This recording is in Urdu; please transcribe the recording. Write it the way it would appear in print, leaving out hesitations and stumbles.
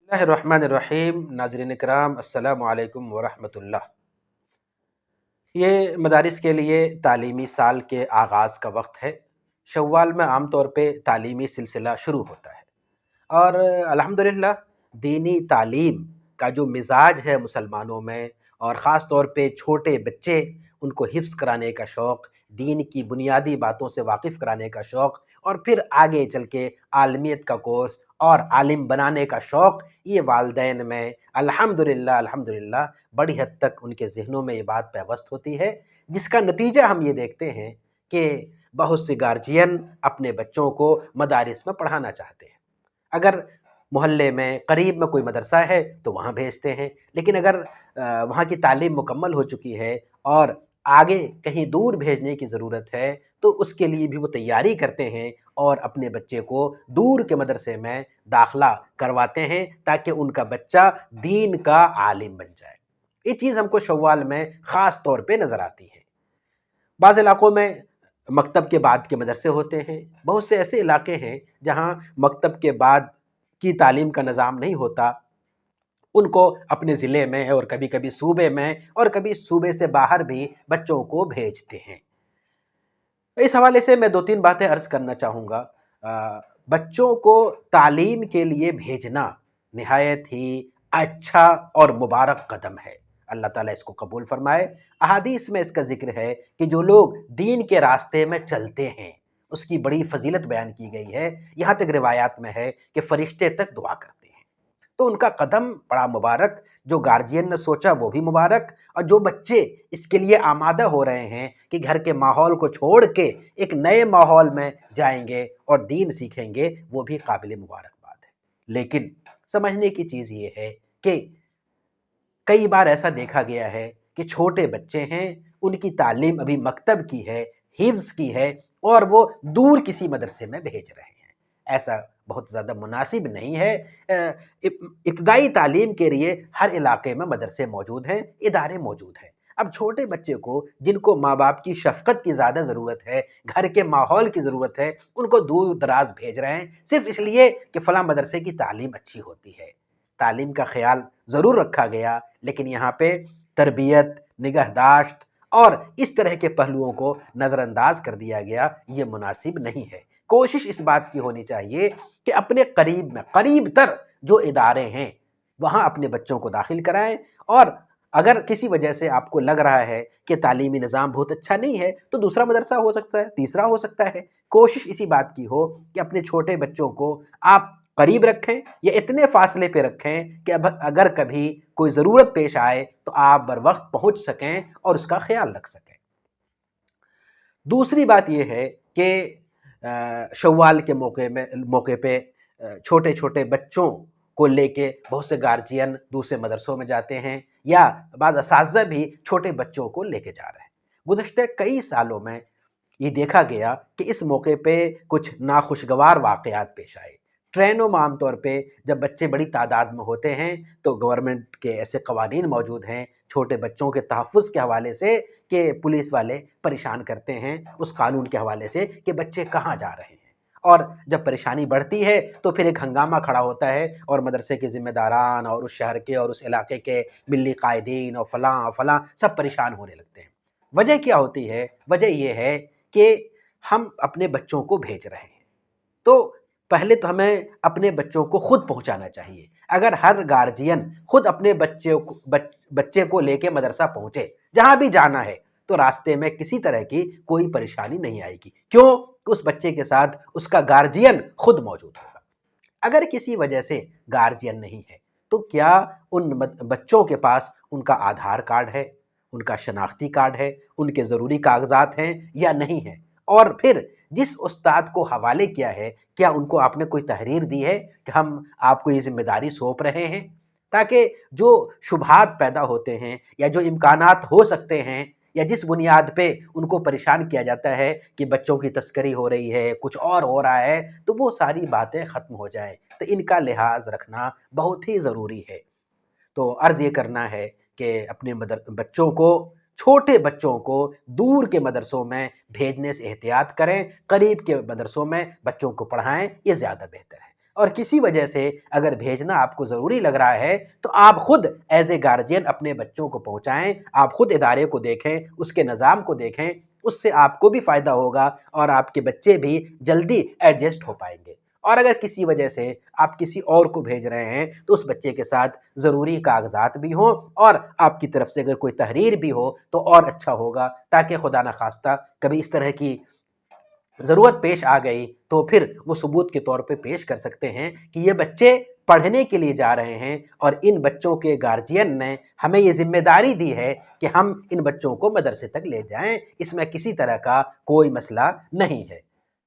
اللہ الرحمن الرحیم، ناظرین کرام السلام علیکم ورحمۃ اللہ۔ یہ مدارس کے لیے تعلیمی سال کے آغاز کا وقت ہے۔ شوال میں عام طور پہ تعلیمی سلسلہ شروع ہوتا ہے اور الحمدللہ دینی تعلیم کا جو مزاج ہے مسلمانوں میں، اور خاص طور پہ چھوٹے بچے، ان کو حفظ کرانے کا شوق، دین کی بنیادی باتوں سے واقف کرانے کا شوق، اور پھر آگے چل کے عالمیت کا کورس اور عالم بنانے کا شوق، یہ والدین میں الحمدللہ بڑی حد تک ان کے ذہنوں میں یہ بات پیوست ہوتی ہے، جس کا نتیجہ ہم یہ دیکھتے ہیں کہ بہت سے گارجین اپنے بچوں کو مدارس میں پڑھانا چاہتے ہیں۔ اگر محلے میں قریب میں کوئی مدرسہ ہے تو وہاں بھیجتے ہیں، لیکن اگر وہاں کی تعلیم مکمل ہو چکی ہے اور آگے کہیں دور بھیجنے کی ضرورت ہے تو اس کے لیے بھی وہ تیاری کرتے ہیں اور اپنے بچے کو دور کے مدرسے میں داخلہ کرواتے ہیں تاکہ ان کا بچہ دین کا عالم بن جائے۔ یہ چیز ہم کو شوال میں خاص طور پہ نظر آتی ہے۔ بعض علاقوں میں مکتب کے بعد کے مدرسے ہوتے ہیں، بہت سے ایسے علاقے ہیں جہاں مکتب کے بعد کی تعلیم کا نظام نہیں ہوتا، ان کو اپنے ضلع میں اور کبھی کبھی صوبے میں اور کبھی صوبے سے باہر بھی بچوں کو بھیجتے ہیں۔ اس حوالے سے میں دو تین باتیں عرض کرنا چاہوں گا۔ بچوں کو تعلیم کے لیے بھیجنا نہایت ہی اچھا اور مبارک قدم ہے، اللہ تعالیٰ اس کو قبول فرمائے۔ احادیث میں اس کا ذکر ہے کہ جو لوگ دین کے راستے میں چلتے ہیں اس کی بڑی فضیلت بیان کی گئی ہے، یہاں تک روایات میں ہے کہ فرشتے تک دعا کرتے ہیں۔ تو ان کا قدم بڑا مبارک، جو گارجین نے سوچا وہ بھی مبارک، اور جو بچے اس کے لیے آمادہ ہو رہے ہیں کہ گھر کے ماحول کو چھوڑ کے ایک نئے ماحول میں جائیں گے اور دین سیکھیں گے، وہ بھی قابل مبارک بات ہے۔ لیکن سمجھنے کی چیز یہ ہے کہ کئی بار ایسا دیکھا گیا ہے کہ چھوٹے بچے ہیں، ان کی تعلیم ابھی مکتب کی ہے، حفظ کی ہے، اور وہ دور کسی مدرسے میں بھیج رہے ہیں۔ ایسا بہت زیادہ مناسب نہیں ہے۔ ابتدائی تعلیم کے لیے ہر علاقے میں مدرسے موجود ہیں، ادارے موجود ہیں۔ اب چھوٹے بچے کو، جن کو ماں باپ کی شفقت کی زیادہ ضرورت ہے، گھر کے ماحول کی ضرورت ہے، ان کو دور دراز بھیج رہے ہیں صرف اس لیے کہ فلاں مدرسے کی تعلیم اچھی ہوتی ہے۔ تعلیم کا خیال ضرور رکھا گیا، لیکن یہاں پہ تربیت، نگہداشت اور اس طرح کے پہلوؤں کو نظر انداز کر دیا گیا، یہ مناسب نہیں ہے۔ کوشش اس بات کی ہونی چاہیے کہ اپنے قریب میں، قریب تر جو ادارے ہیں وہاں اپنے بچوں کو داخل کرائیں، اور اگر کسی وجہ سے آپ کو لگ رہا ہے کہ تعلیمی نظام بہت اچھا نہیں ہے تو دوسرا مدرسہ ہو سکتا ہے، تیسرا ہو سکتا ہے۔ کوشش اسی بات کی ہو کہ اپنے چھوٹے بچوں کو آپ قریب رکھیں یا اتنے فاصلے پہ رکھیں کہ اب اگر کبھی کوئی ضرورت پیش آئے تو آپ بر وقت پہنچ سکیں اور اس کا خیال رکھ سکیں۔ دوسری بات یہ ہے کہ شوال کے موقع پہ چھوٹے چھوٹے بچوں کو لے کے بہت سے گارجین دوسرے مدرسوں میں جاتے ہیں، یا بعض اساتذہ بھی چھوٹے بچوں کو لے کے جا رہے ہیں۔ گزشتہ کئی سالوں میں یہ دیکھا گیا کہ اس موقع پہ کچھ ناخوشگوار واقعات پیش آئے۔ ٹرینوں میں عام طور پہ جب بچے بڑی تعداد میں ہوتے ہیں تو گورنمنٹ کے ایسے قوانین موجود ہیں چھوٹے بچوں کے تحفظ کے حوالے سے کہ پولیس والے پریشان کرتے ہیں اس قانون کے حوالے سے کہ بچے کہاں جا رہے ہیں، اور جب پریشانی بڑھتی ہے تو پھر ایک ہنگامہ کھڑا ہوتا ہے اور مدرسے کے ذمہ داران اور اس شہر کے اور اس علاقے کے ملی قائدین اور فلاں سب پریشان ہونے لگتے ہیں۔ وجہ کیا ہوتی ہے؟ وجہ یہ ہے کہ ہم اپنے بچوں کو بھیج رہے ہیں، تو پہلے تو ہمیں اپنے بچوں کو خود پہنچانا چاہیے۔ اگر ہر گارجین خود اپنے بچے کو لے کے مدرسہ پہنچے جہاں بھی جانا ہے تو راستے میں کسی طرح کی کوئی پریشانی نہیں آئے گی، کیوں؟ اس بچے کے ساتھ اس کا گارجین خود موجود ہوگا۔ اگر کسی وجہ سے گارجین نہیں ہے تو کیا ان بچوں کے پاس ان کا آدھار کارڈ ہے، ان کا شناختی کارڈ ہے، ان کے ضروری کاغذات ہیں یا نہیں ہیں؟ اور پھر جس استاد کو حوالے کیا ہے کیا ان کو آپ نے کوئی تحریر دی ہے کہ ہم آپ کو یہ ذمہ داری سونپ رہے ہیں؟ تاکہ جو شبہات پیدا ہوتے ہیں یا جو امکانات ہو سکتے ہیں یا جس بنیاد پہ ان کو پریشان کیا جاتا ہے کہ بچوں کی تسکری ہو رہی ہے، کچھ اور ہو رہا ہے، تو وہ ساری باتیں ختم ہو جائیں۔ تو ان کا لحاظ رکھنا بہت ہی ضروری ہے۔ تو عرض یہ کرنا ہے کہ اپنے بچوں کو، چھوٹے بچوں کو دور کے مدرسوں میں بھیجنے سے احتیاط کریں، قریب کے مدرسوں میں بچوں کو پڑھائیں، یہ زیادہ بہتر ہے۔ اور کسی وجہ سے اگر بھیجنا آپ کو ضروری لگ رہا ہے تو آپ خود ایز اے گارجین اپنے بچوں کو پہنچائیں، آپ خود ادارے کو دیکھیں، اس کے نظام کو دیکھیں، اس سے آپ کو بھی فائدہ ہوگا اور آپ کے بچے بھی جلدی ایڈجسٹ ہو پائیں گے۔ اور اگر کسی وجہ سے آپ کسی اور کو بھیج رہے ہیں تو اس بچے کے ساتھ ضروری کاغذات بھی ہوں اور آپ کی طرف سے اگر کوئی تحریر بھی ہو تو اور اچھا ہوگا، تاکہ خدا نخواستہ کبھی اس طرح کی ضرورت پیش آ گئی تو پھر وہ ثبوت کے طور پہ پیش کر سکتے ہیں کہ یہ بچے پڑھنے کے لیے جا رہے ہیں اور ان بچوں کے گارجین نے ہمیں یہ ذمہ داری دی ہے کہ ہم ان بچوں کو مدرسے تک لے جائیں، اس میں کسی طرح کا کوئی مسئلہ نہیں ہے۔